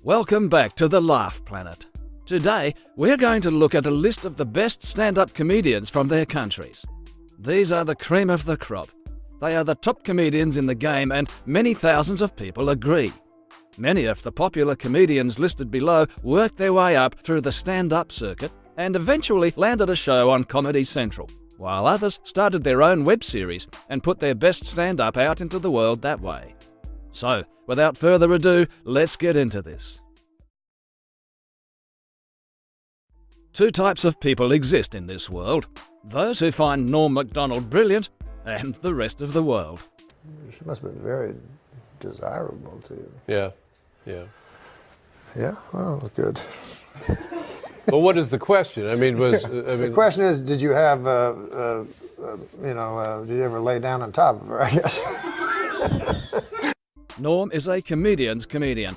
Welcome back to the Laugh Planet. Today, we're going to look at a list of the best stand-up comedians from their countries. These are the cream of the crop. They are the top comedians in the game and many thousands of people agree. Many of the popular comedians listed below worked their way up through the stand-up circuit and eventually landed a show on Comedy Central, while others started their own web series and put their best stand-up out into the world that way. So, without further ado, let's get into this. Two types of people exist in this world: those who find Norm Macdonald brilliant, and the rest of the world. She must have been very desirable to you. Yeah. Yeah, well, that's good. Well, what is the question? The question is, did you have, did you ever lay down on top of her, I guess? Norm is a comedian's comedian.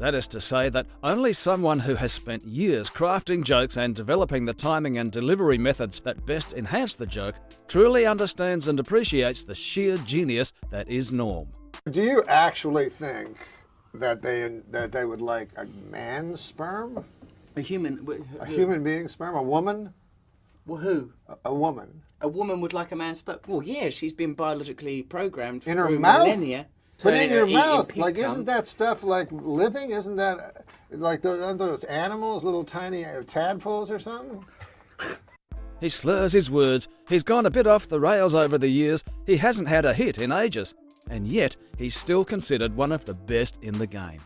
That is to say that only someone who has spent years crafting jokes and developing the timing and delivery methods that best enhance the joke truly understands and appreciates the sheer genius that is Norm. Do you actually think that they would like a man's sperm? A human being's sperm? A woman? Well, who? A woman. A woman would like a man's sperm? Well, yeah, she's been biologically programmed in her through mouth? millennia. But in your mouth, like, isn't that stuff like living? Isn't that like those animals, little tiny tadpoles or something? He slurs his words, he's gone a bit off the rails over the years, he hasn't had a hit in ages, and yet he's still considered one of the best in the game.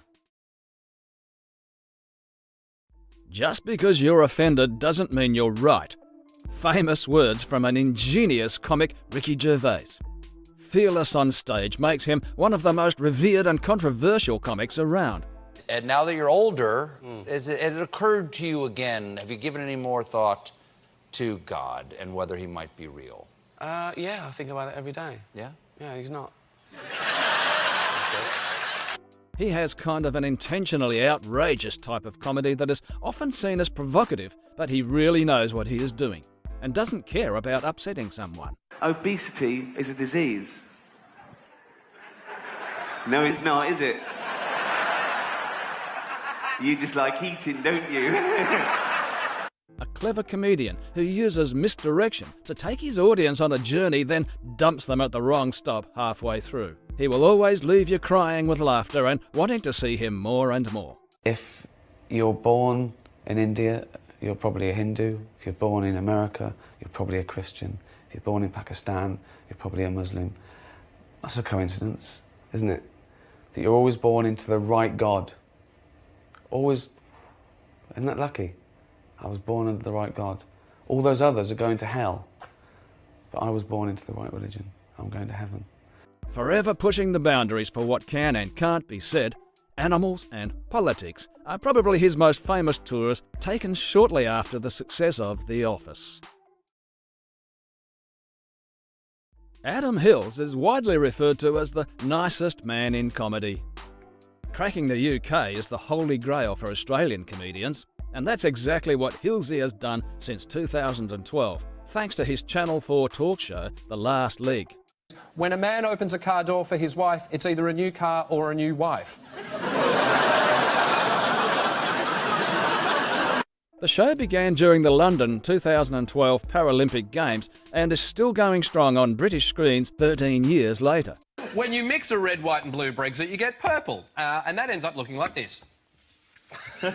Just because you're offended doesn't mean you're right. Famous words from an ingenious comic, Ricky Gervais. Fearless on stage makes him one of the most revered and controversial comics around. And now that you're older, has it occurred to you again, have you given any more thought to God and whether he might be real? Yeah, I think about it every day. Yeah? Yeah, he's not. He has kind of an intentionally outrageous type of comedy that is often seen as provocative, but he really knows what he is doing and doesn't care about upsetting someone. Obesity is a disease. No, it's not, is it? You just like eating, don't you? A clever comedian who uses misdirection to take his audience on a journey, then dumps them at the wrong stop halfway through. He will always leave you crying with laughter and wanting to see him more and more. If you're born in India, you're probably a Hindu. If you're born in America, you're probably a Christian. If you're born in Pakistan, you're probably a Muslim. That's a coincidence, isn't it? That you're always born into the right God. Always. Isn't that lucky? I was born under the right God. All those others are going to hell. But I was born into the right religion. I'm going to heaven. Forever pushing the boundaries for what can and can't be said, Animals and Politics are probably his most famous tours, taken shortly after the success of The Office. Adam Hills is widely referred to as the nicest man in comedy. Cracking the UK is the holy grail for Australian comedians, and that's exactly what Hillsy has done since 2012, thanks to his Channel 4 talk show, The Last Leg. When a man opens a car door for his wife, it's either a new car or a new wife. The show began during the London 2012 Paralympic Games and is still going strong on British screens 13 years later. When you mix a red, white and blue Brexit, you get purple, and that ends up looking like this. The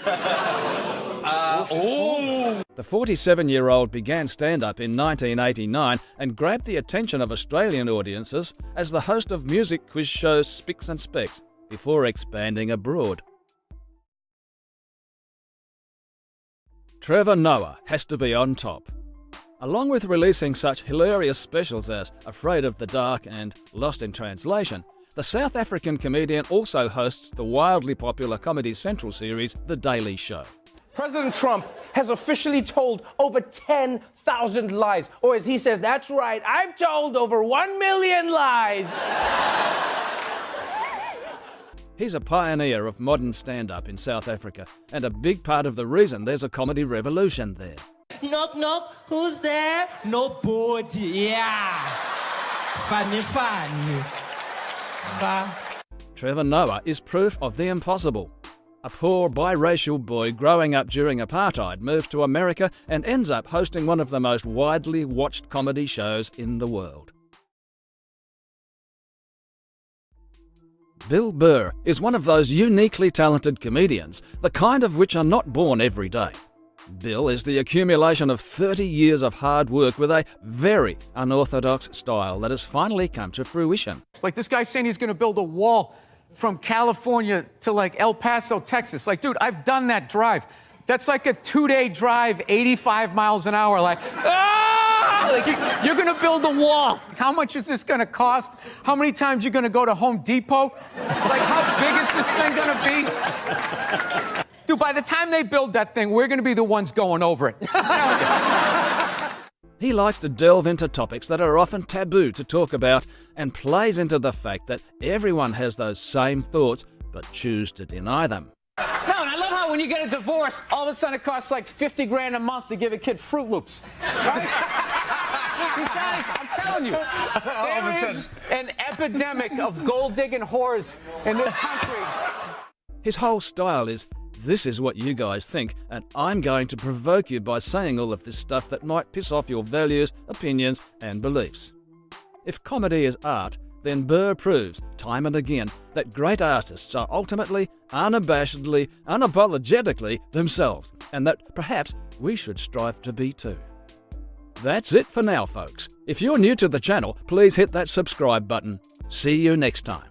47-year-old began stand-up in 1989 and grabbed the attention of Australian audiences as the host of music quiz shows Spicks and Specks, before expanding abroad. Trevor Noah has to be on top. Along with releasing such hilarious specials as Afraid of the Dark and Lost in Translation, the South African comedian also hosts the wildly popular Comedy Central series The Daily Show. President Trump has officially told over 10,000 lies. Or as he says, that's right, I've told over 1 million lies. He's a pioneer of modern stand-up in South Africa, and a big part of the reason there's a comedy revolution there. Knock, knock, who's there? Nobody, yeah. Funny. Trevor Noah is proof of the impossible. A poor biracial boy growing up during apartheid moves to America and ends up hosting one of the most widely watched comedy shows in the world. Bill Burr is one of those uniquely talented comedians, the kind of which are not born every day. Bill is the accumulation of 30 years of hard work with a very unorthodox style that has finally come to fruition. Like this guy saying he's going to build a wall from California to like El Paso, Texas. Like, dude, I've done that drive. That's like a 2-day drive, 85 miles an hour. Like, ah! Like you're going to build a wall. How much is this going to cost? How many times you going to go to Home Depot? Like, how big is this thing going to be? Dude, by the time they build that thing, we're going to be the ones going over it. He likes to delve into topics that are often taboo to talk about and plays into the fact that everyone has those same thoughts but choose to deny them. No, and I love how when you get a divorce, all of a sudden it costs like 50 grand a month to give a kid Fruit Loops. Right? These guys, I'm telling you, there is an epidemic of gold-digging whores in this country. His whole style is, this is what you guys think, and I'm going to provoke you by saying all of this stuff that might piss off your values, opinions, and beliefs. If comedy is art, then Burr proves, time and again, that great artists are ultimately, unabashedly, unapologetically themselves, and that perhaps we should strive to be too. That's it for now, folks. If you're new to the channel, please hit that subscribe button. See you next time.